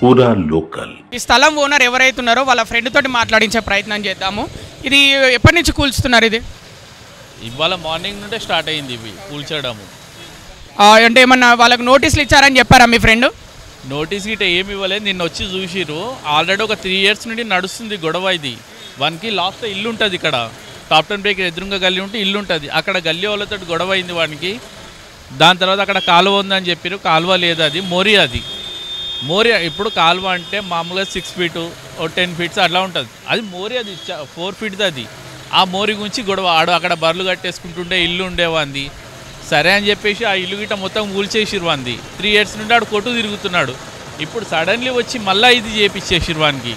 పూరా లోకల్. ఈ స్థలం ఓనర్ ఎవరైతే ఉన్నారో వాళ్ళ ఫ్రెండ్ తోటి మాట్లాడించే ప్రయత్నం చేద్దాము. ఇది ఎప్పటి నుంచి కూల్చుతున్నారు? ఇది ఇవాళ మార్నింగ్ నుండే స్టార్ట్ అయింది ఇవి కూల్చడము. అంటే ఏమన్నా వాళ్ళకి నోటీసులు ఇచ్చారని చెప్పారా మీ ఫ్రెండ్? నోటీస్ గిట్ట ఏమి ఇవ్వలేదు, నిన్న వచ్చి చూసిరు. ఆల్రెడీ ఒక 3 years నుండి నడుస్తుంది గొడవ ఇది. వానికి లాస్ట్ ఇల్లు ఉంటుంది ఇక్కడ, టాప్టన్ బ్రేక్ ఎదురుగా గల్లీ ఉంటే ఇల్లు ఉంటుంది, అక్కడ గల్లీ వాళ్ళతో గొడవ అయింది వానికి. దాని తర్వాత అక్కడ కాలువ ఉందని చెప్పారు, కాలువ లేదు, అది మోరి. అది మోరి. ఇప్పుడు కాలువ అంటే మామూలుగా 6 feet 10 feet అట్లా ఉంటుంది, అది మోరి, అది 4 feet అది. ఆ మోరి గురించి గొడవ. అక్కడ బర్రెలు కట్టేసుకుంటుండే ఇల్లు ఉండేవాంది. సరే అని చెప్పేసి ఆ ఇల్లు గిట్ట మొత్తం కూల్చేసిరు వాంది. 3 years నుండి ఆడు కొట్టు తిరుగుతున్నాడు. ఇప్పుడు సడన్లీ వచ్చి మళ్ళీ ఇది చేపించేసిరు వానికి.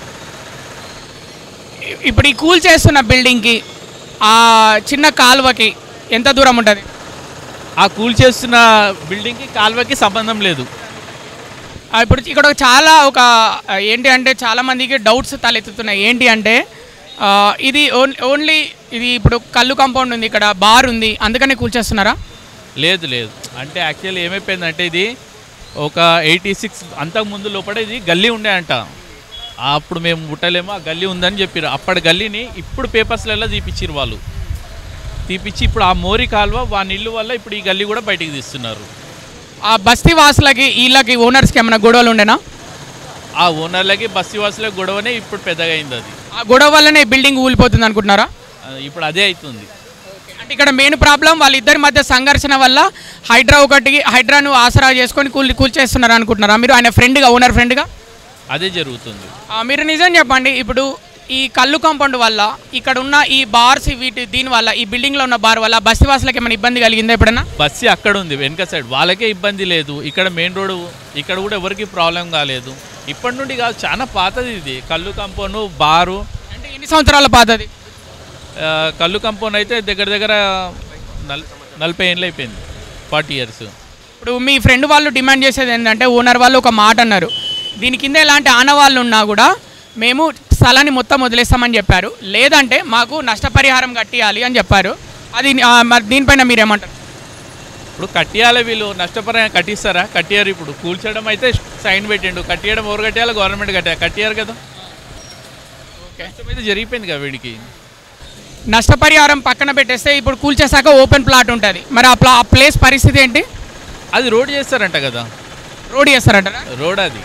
ఇప్పుడు ఈ కూల్ చేస్తున్న బిల్డింగ్కి ఆ చిన్న కాలువకి ఎంత దూరం ఉంటుంది? ఆ కూల్ చేస్తున్న బిల్డింగ్కి కాలువకి సంబంధం లేదు. ఇప్పుడు ఇక్కడ చాలా ఏంటి అంటే చాలామందికి డౌట్స్ తలెత్తుతున్నాయి. ఏంటి అంటే ఇది ఓన్లీ ఇది ఇప్పుడు కళ్ళు కాంపౌండ్ ఉంది, ఇక్కడ బార్ ఉంది, అందుకనే కూల్చేస్తున్నారా? లేదు లేదు, అంటే యాక్చువల్లీ ఏమైపోయిందంటే ఇది ఒక 86 అంతకుముందు లోపల ఇది గల్లీ ఉండే అంట. అప్పుడు మేము ముట్టలేమో, ఆ గల్లీ ఉందని చెప్పారు. అప్పటి గల్లీని ఇప్పుడు పేపర్స్లలో తీపిచ్చిరు వాళ్ళు. తీపిచ్చి ఇప్పుడు ఆ మోరి కాలువ వాని ఇల్లు వల్ల ఇప్పుడు ఈ గల్లీ కూడా బయటికి తీస్తున్నారు. ఆ బస్తీ వాసులకి వీళ్ళకి ఓనర్స్కి ఏమైనా గొడవలు ఉండేనా? ఆ ఓనర్లకి బస్తీ వాసులకి గొడవనే ఇప్పుడు పెద్దగా అయింది. అది ఆ గొడవ వల్లనే బిల్డింగ్ ఊలిపోతుంది అనుకుంటున్నారా? ఇప్పుడు అదే అవుతుంది. అంటే ఇక్కడ మెయిన్ ప్రాబ్లం వాళ్ళిద్దరి మధ్య సంఘర్షణ వల్ల హైడ్రాను ఆసరా చేసుకొని కూల్చేస్తున్నారు అనుకుంటున్నారా మీరు? ఆయన ఫ్రెండ్గా, ఓనర్ ఫ్రెండ్గా అదే జరుగుతుంది. మీరు నిజం చెప్పండి, ఇప్పుడు ఈ కళ్ళు కాంపౌండ్ వల్ల ఇక్కడ ఉన్న ఈ బార్స్ దీనివల్ల ఈ బిల్డింగ్లో ఉన్న బార్ వల్ల బస్సు వాసులకు ఏమైనా ఇబ్బంది కలిగిందా ఎప్పుడైనా? బస్సు అక్కడ ఉంది వెనక సైడ్, వాళ్ళకే ఇబ్బంది లేదు. ఇక్కడ మెయిన్ రోడ్ ఇక్కడ కూడా ఎవరికి ప్రాబ్లం కాలేదు. ఇప్పటి నుండి కాదు, చాలా పాతది ఇది కళ్ళు కాంపౌండ్ బారు. అంటే ఎన్ని సంవత్సరాల పాతది? కళ్ళు కాంపౌండ్ అయితే దగ్గర దగ్గర 40 ఏళ్ళు అయిపోయింది, 40 years. ఇప్పుడు మీ ఫ్రెండ్ వాళ్ళు డిమాండ్ చేసేది ఏంటంటే, ఓనర్ వాళ్ళు ఒక మాట అన్నారు, దీని కింద ఎలాంటి ఆనవాళ్ళు ఉన్నా కూడా మేము స్థలాన్ని మొత్తం వదిలేస్తామని చెప్పారు, లేదంటే మాకు నష్టపరిహారం కట్టియాలి అని చెప్పారు. అది మరి దీనిపైన మీరేమంటారు? ఇప్పుడు కట్టియాలి, వీళ్ళు నష్టపరిహారం కట్టిస్తారా? కట్టియారు. ఇప్పుడు కూల్చడం అయితే సైన్ పెట్టిండు, కట్టియడం ఎవరు కట్టియాలో? గవర్నమెంట్ కట్టియారు కదా. ఓకే, అయితే జరిగిపోయింది కదా వీడికి. నష్టపరిహారం పక్కన పెట్టేస్తే ఇప్పుడు కూల్చేసాక ఓపెన్ ప్లాట్ ఉంటుంది, మరి ఆ ప్లేస్ పరిస్థితి ఏంటి? అది రోడ్ చేస్తారంట కదా. రోడ్ చేస్తారంటారా? రోడ్ అది.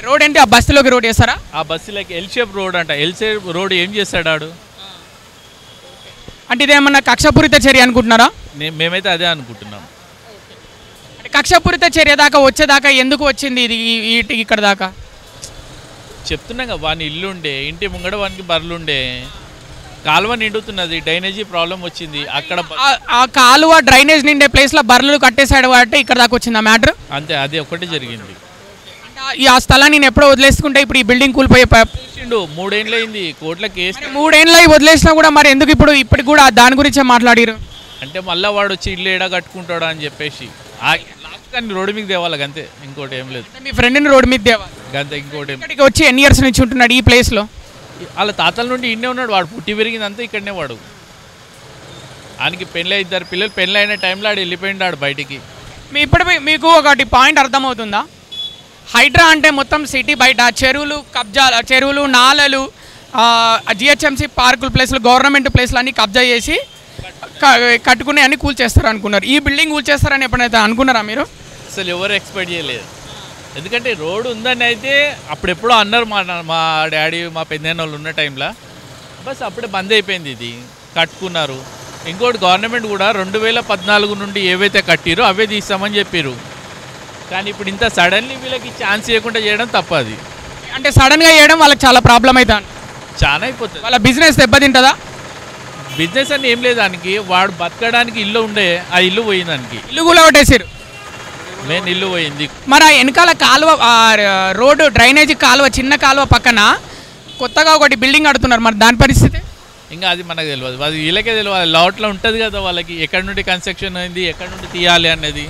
రోడ్ ఏంటి? ఆ బస్సులోకి రోడ్ చేస్తారా? ఆ బస్సులకి ఎల్ షేప్ రోడ్ అంట. ఎల్ షేప్ రోడ్ ఏం చేస్తాడు ఆడు? అంటే ఇదేమన్నా కక్షపూరిత చర్య అనుకుంటున్నారా? మేమైతే అదే అనుకుంటున్నాం. అంటే కక్షపూరిత చర్య దాకా వచ్చేదాకా ఎందుకు వచ్చింది ఇది ఇక్కడ దాకా? చెప్తున్నాం కదా, వాని ఇల్లు ఉండే, ఇంటి ముంగడ వానికి బర్రెలుండే, కాలువ నిండుతున్నది, డ్రైనేజీ ప్రాబ్లం వచ్చింది. అక్కడ ఆ కాలువ డ్రైనేజ్ నిండే ప్లేస్లో బర్రెలు కట్టేశాడు కాబట్టి ఇక్కడ దాకా వచ్చింది ఆ మ్యాటర్. అంతే, అది ఒకటి జరిగింది. ఆ స్థలాన్ని నేను ఎప్పుడో వదిలేసుకుంటే ఇప్పుడు ఈ బిల్డింగ్ కూలిపోయే 3 ఏళ్ళు అయింది, కోర్టుల కేసు. 3 ఏళ్ళు వదిలేసినా కూడా మరి ఎందుకు ఇప్పుడు ఇప్పటికి కూడా దాని గురించే మాట్లాడారు? అంటే మళ్ళీ వాడు వచ్చి ఇల్లు ఏడా కట్టుకుంటాడు అని చెప్పేసి లాస్ట్ కానీ రోడ్డు మీకు తేవాలి అంతే, ఇంకోటి ఏం లేదు. మీ ఫ్రెండ్ని రోడ్డు మీద తేవాలి అంతే, ఇంకోటి ఇక్కడికి వచ్చి ఎన్ని ఇయర్స్ నుంచి ఉంటున్నాడు ఈ ప్లేస్లో? వాళ్ళ తాతల నుండి ఇన్నే ఉన్నాడు, వాడు పుట్టి పెరిగింది అంతా ఇక్కడనే. వాడు ఆయనకి పెళ్ళి 2 పిల్లలు, పెళ్ళి అయిన టైంలో ఆడు వెళ్ళిపోయింది ఆడు బయటికి. మీకు ఒకటి పాయింట్ అర్థమవుతుందా? హైడ్రా అంటే మొత్తం సిటీ బయట చెరువులు, నాలలు, జిహెచ్ఎంసీ పార్కుల ప్లేస్లు, గవర్నమెంట్ ప్లేస్లు అన్నీ కబ్జా చేసి కట్టుకునే అన్ని కూల్చేస్తారు అనుకున్నారు. ఈ బిల్డింగ్ కూల్చేస్తారని ఎప్పుడైతే అనుకున్నారా మీరు? అసలు ఎవరు ఎక్స్పెక్ట్ చేయలేదు. ఎందుకంటే రోడ్డు ఉందని అయితే అప్పుడెప్పుడో అన్నారు మా డాడీ, మా పెద్దనాన్న వాళ్ళు ఉన్న టైంలో. బస్ అప్పుడే బంద్ అయిపోయింది, ఇది కట్టుకున్నారు. ఇంకోటి గవర్నమెంట్ కూడా 2014 నుండి ఏవైతే కట్టిరో అవే తీస్తామని చెప్పారు. కానీ ఇప్పుడు ఇంత సడన్లీ వీళ్ళకి ఛాన్స్ ఇవ్వకుండా చేయడం తప్పది. అంటే సడన్గా చేయడం వాళ్ళకి చాలా ప్రాబ్లం అవుతుంది, చాలా అయిపోతుంది. వాళ్ళ బిజినెస్ దెబ్బతింటుందా? బిజినెస్ అని ఏం లేదు దానికి, వాడు బతకడానికి ఇల్లు ఉండే, ఆ ఇల్లు పోయింది దానికి. ఇల్లు కూడా కొట్టేసారు, మెయిన్ ఇల్లు పోయింది. మరి ఆ వెనకాల కాలువ, రోడ్డు డ్రైనేజీ కాలువ, చిన్న కాలువ పక్కన కొత్తగా ఒకటి బిల్డింగ్ కడుతున్నారు, మరి దాని పరిస్థితి? ఇంకా అది మనకు తెలియదు, అది వీళ్ళకే తెలియదు. లాట్లో ఉంటుంది కదా వాళ్ళకి, ఎక్కడి నుండి కన్స్ట్రక్షన్ అయింది, ఎక్కడి నుండి తీయాలి అనేది.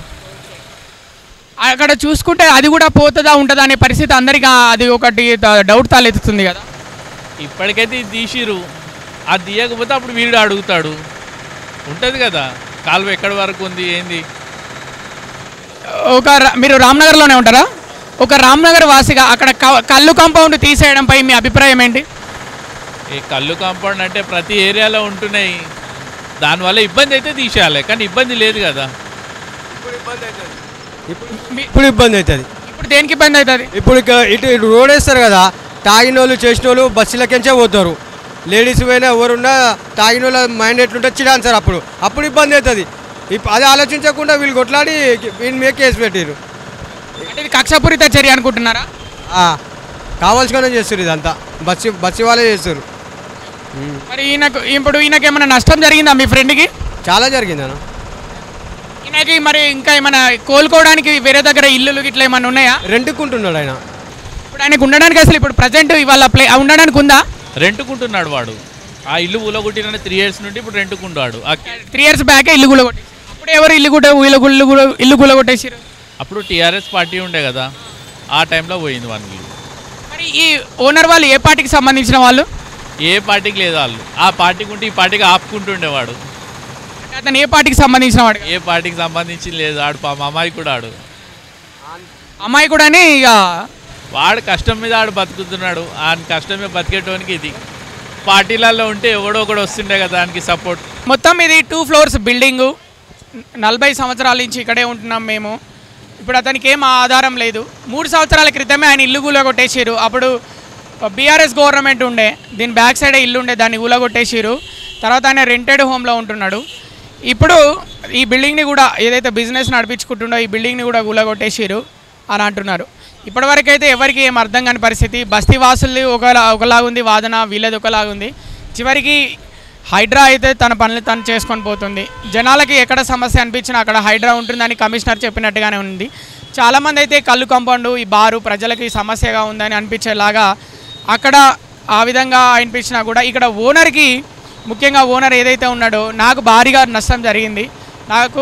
అక్కడ చూసుకుంటే అది కూడా పోతుందా ఉంటుందా అనే పరిస్థితి అందరికీ అది ఒకటి డౌట్ తాలెత్తుతుంది కదా. ఇప్పటికైతే ఇది తీసిరు, అది తీయకపోతే అప్పుడు వీడు అడుగుతాడు, ఉంటుంది కదా కాలువ ఎక్కడి వరకు ఉంది ఏంది. మీరు రామ్నగర్లోనే ఉంటారా? ఒక రామ్నగర్ వాసిగా అక్కడ కళ్ళు కాంపౌండ్ తీసేయడంపై మీ అభిప్రాయం ఏంటి? ఈ కళ్ళు కాంపౌండ్ అంటే ప్రతి ఏరియాలో ఉంటున్నాయి, దానివల్ల ఇబ్బంది అయితే తీసేయాలి, కానీ ఇబ్బంది లేదు కదా. ఇప్పుడు ఇబ్బంది అవుతుంది. ఇప్పుడు దేనికి ఇబ్బంది అవుతుంది? ఇప్పుడు ఇటు రోడ్ వేస్తారు కదా, తాగిన వాళ్ళు చేసిన వాళ్ళు బస్సులకించే పోతారు. లేడీస్ పోయినా ఎవరున్నా తాగిన వాళ్ళ మైండ్ ఎట్లుంటే చిడాన్సారు. అప్పుడు ఇబ్బంది అవుతుంది. అది ఆలోచించకుండా వీళ్ళు కొట్లాడి వీళ్ళ మీద కేసు పెట్టారు. అంటే ఇది కక్షపూరిత చర్య అనుకుంటున్నారా? కావాల్సుకునే చేస్తారు, ఇదంతా బస్సు వాళ్ళే చేస్తారు. మరి ఈయనకి ఏమైనా నష్టం జరిగిందా మీ ఫ్రెండ్కి? చాలా జరిగింది అన్న. ఈయనకి మరి ఇంకా ఏమైనా కోలుకోవడానికి వేరే దగ్గర ఇల్లులు ఇట్లా ఏమైనా ఉన్నాయా? రెంట్కుంటున్నాడు ఆయన. ఇప్పుడు ఆయనకు ఉండడానికి అసలు ఇప్పుడు ప్రజెంట్ ఇవాళ ఉండడానికి ఉందా? రెంట్కుంటున్నాడు వాడు. ఆ ఇల్లు ఊలగొట్టిన 3 years నుండి ఇప్పుడు రెంట్కుంటాడు. 3 years బ్యాకే ఇల్లు కూలగొట్టి. అప్పుడు ఎవరు ఇల్లు కూలగొట్టేసారు? అప్పుడు టీఆర్ఎస్ పార్టీ ఉండే కదా, ఆ టైంలో పోయింది వాళ్ళకి. మరి ఈ ఓనర్ వాళ్ళు ఏ పార్టీకి సంబంధించిన వాళ్ళు? ఏ పార్టీకి లేదు, వాళ్ళు ఆ పార్టీకి ఉంటే ఈ పార్టీకి ఆపుకుంటుండేవాడు. అతను ఏ పార్టీకి సంబంధించిన వాడు? ఏ పార్టీకి సంబంధించి లేదు, ఆడు పాపం అమ్మాయి కూడా ఆడు అమ్మాయి కూడా ఇక వాడు కష్టం మీద ఆడు బతుకుతున్నాడు. ఆయన కష్టమే బతికేటోనికి ఇది. పార్టీలలో ఉంటే ఎవడో ఒకడు వస్తుండే కదా దానికి సపోర్ట్. మొత్తం ఇది 2 floors బిల్డింగు. 40 సంవత్సరాల నుంచి ఇక్కడే ఉంటున్నాం మేము. ఇప్పుడు అతనికి ఏం ఆధారం లేదు. 3 సంవత్సరాల క్రితమే ఆయన ఇల్లు కూలగొట్టేసారు. అప్పుడు బీఆర్ఎస్ గవర్నమెంట్ ఉండే, దీని బ్యాక్ సైడే ఇల్లు ఉండే, దాన్ని కూలగొట్టేసారు. తర్వాత ఆయన రెంటెడ్ హోమ్లో ఉంటున్నాడు. ఇప్పుడు ఈ బిల్డింగ్ని కూడా ఏదైతే బిజినెస్ నడిపించుకుంటుండో ఈ బిల్డింగ్ని కూడా కూలగొట్టేసారు అని అంటున్నారు. ఇప్పటివరకైతే ఎవరికి ఏం అర్థం కాని పరిస్థితి. బస్తీ వాసులు ఒకలాగుంది వాదన, వీళ్ళది ఒకలాగుంది. చివరికి హైడ్రా అయితే తన పనులు తను చేసుకొని పోతుంది. జనాలకి ఎక్కడ సమస్య అనిపించినా అక్కడ హైడ్రా ఉంటుందని కమిషనర్ చెప్పినట్టుగానే ఉంది. చాలామంది అయితే కళ్ళు కాంపౌండ్ ఈ బారు ప్రజలకి సమస్యగా ఉందని అనిపించేలాగా అక్కడ ఆ విధంగా అనిపించినా కూడా ఇక్కడ ఓనర్కి, ముఖ్యంగా ఓనర్ ఏదైతే ఉన్నాడో, నాకు భారీగా నష్టం జరిగింది. నాకు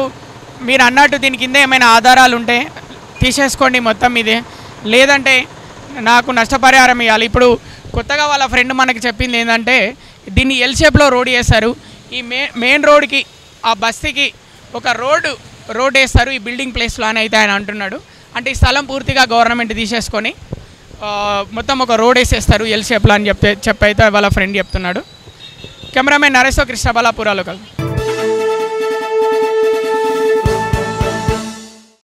మీరు అన్నట్టు దీని కింద ఏమైనా ఆధారాలు ఉంటే తీసేసుకోండి మొత్తం ఇదే, లేదంటే నాకు నష్టపరిహారం ఇవ్వాలి. ఇప్పుడు కొత్తగా వాళ్ళ ఫ్రెండ్ మనకి చెప్పింది ఏంటంటే దీన్ని ఎల్ షేప్లో రోడ్ వేస్తారు. ఈ మెయిన్ రోడ్కి ఆ బస్తీకి ఒక రోడ్ వేస్తారు ఈ బిల్డింగ్ ప్లేస్లో అని అయితే ఆయన అంటున్నాడు. అంటే ఈ స్థలం పూర్తిగా గవర్నమెంట్ తీసేసుకొని మొత్తం ఒక రోడ్ వేసేస్తారు ఎల్ షేప్లో అని చెప్పైతే వాళ్ళ ఫ్రెండ్ చెప్తున్నాడు. కెమెరామెన్ నరేష్తో కృష్ణ బాలాపురాలో కలు.